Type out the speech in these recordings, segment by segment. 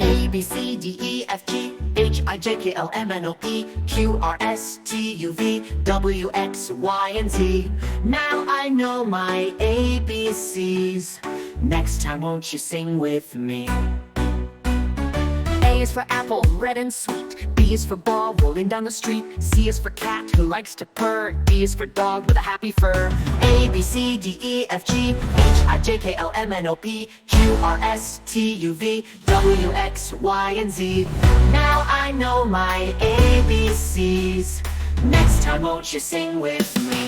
A, B, C, D, E, F, G, H, I, J, K, L, M, N, O, P, Q, R, S, T, U, V, W, X, Y, and Z. Now I know my ABCs. Next time won't you sing with me? A is for apple, red and sweet. B is for ball, rolling down the street. C is for cat, who likes to purr. D is for dog, with a happy fur. A, B, C, D, E, F, G, H, I, J, K, L, M, N, O, P, Q, R, S, T, U, V, W, X, Y, and Z. Now I know my ABCs. Next time won't you sing with me?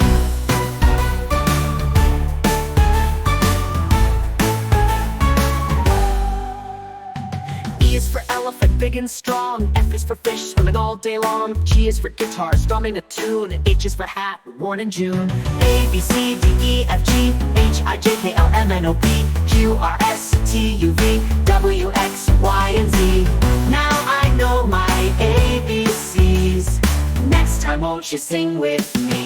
E is for elephant, big and strong. F is for fish, swimming all day long. G is for guitar, strumming a tune. H is for hat, worn in June. A, B, C, D, E, F, G, H, I, J, K, L, M, N, O, P, Q, R, S, T, U, V, W, X, Y, and Z. Now I know my ABCs. Next time won't you sing with me?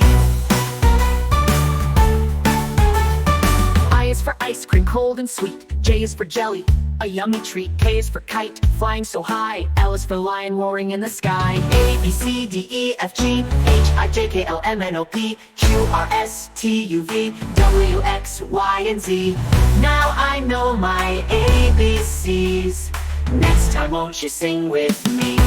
I is for ice cream, cold and sweet. J is for jelly, a yummy treat. K is for kite, flying so high. L is for lion, roaring in the sky. A, B, C, D, E, F, G, H, I, J, K, L, M, N, O, P, Q, R, S, T, U, V, W, X, Y, and Z. Now I know my ABCs. Next time won't you sing with me?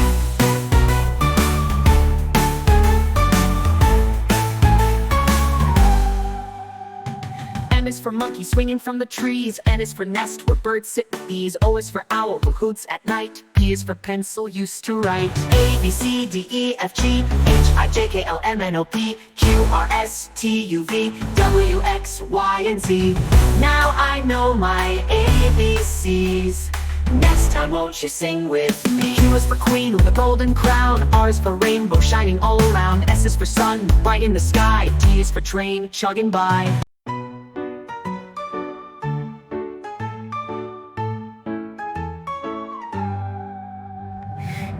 M is for monkey, swinging from the trees. N is for nest, where birds sit with bees. O is for owl, who hoots at night. P is for pencil, used to write. A, B, C, D, E, F, G, H, I, J, K, L, M, N, O, P, Q, R, S, T, U, V, W, X, Y, and Z. Now I know my ABCs. Next time won't you sing with me? Q is for queen with a golden crown. R is for rainbow, shining all around. S is for sun, bright in the sky. T is for train, chugging by.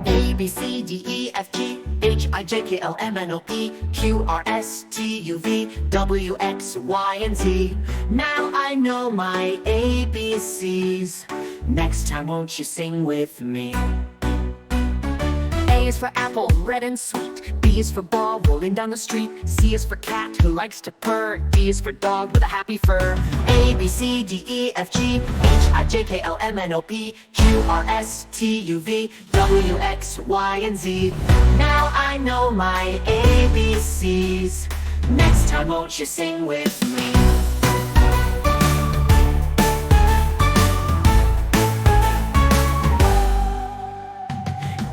A, B, C, D, E, F, G, H, I, J, K, L, M, N, O, P, Q, R, S, T, U, V, W, X, Y, and Z. Now I know my ABCs. Next time won't you sing with me? A is for apple, red and sweet. B is for ball, rolling down the street. C is for cat, who likes to purr. D is for dog, with a happy fur. A, B, C, D, E, F, G, H, I, J, K, L, M, N, O, P, Q, R, S, T, U, V, W, X, Y, and Z. Now I know my ABCs. Next time won't you sing with me?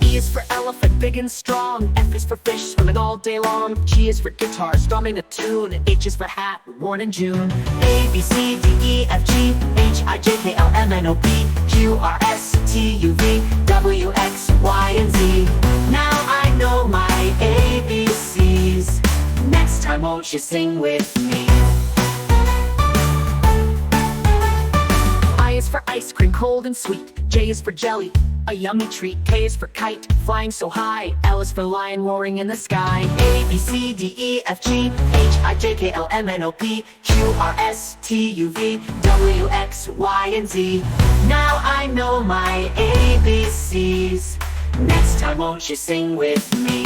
E is for elephant, big and strong. F is for fish, swimming all day long. G is for guitar, strumming a tune. H is for hat, worn in June. A, B, C, D, E, F, G, H, I, J, K, L, M, N, O, P, Q, R, S, T, U, V, W, X, Y, and Z. Now I know my ABCs. Next time won't you sing with me? I is for ice cream, cold and sweet. J is for jelly, a yummy treat. K is for kite, flying so high. L is for lion, roaring in the sky. A, B, C, D, E, F, G, H, I, J, K, L, M, N, O, P, Q, R, S, T, U, V, W, X, Y, and Z. Now I know my ABCs. Next time won't you sing with me?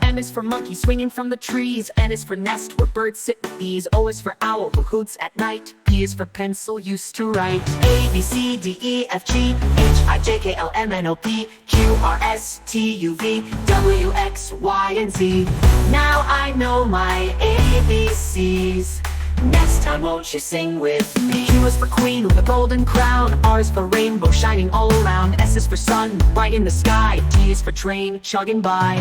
M is for monkey, swinging from the trees. N is for nest, where birds sit with bees. O is for owl, who hoots at night. P is for pencil, used to write. A, B, C, D, E, F, G, H, I, J, K, L, M, N, O, P, Q, R, S, T, U, V, W, X, Y, and Z. Now I know my ABCs. Next time won't you sing with me? Q is for queen with a golden crown. R is for rainbow, shining all around. S is for sun, bright in the sky. T is for train, chugging by.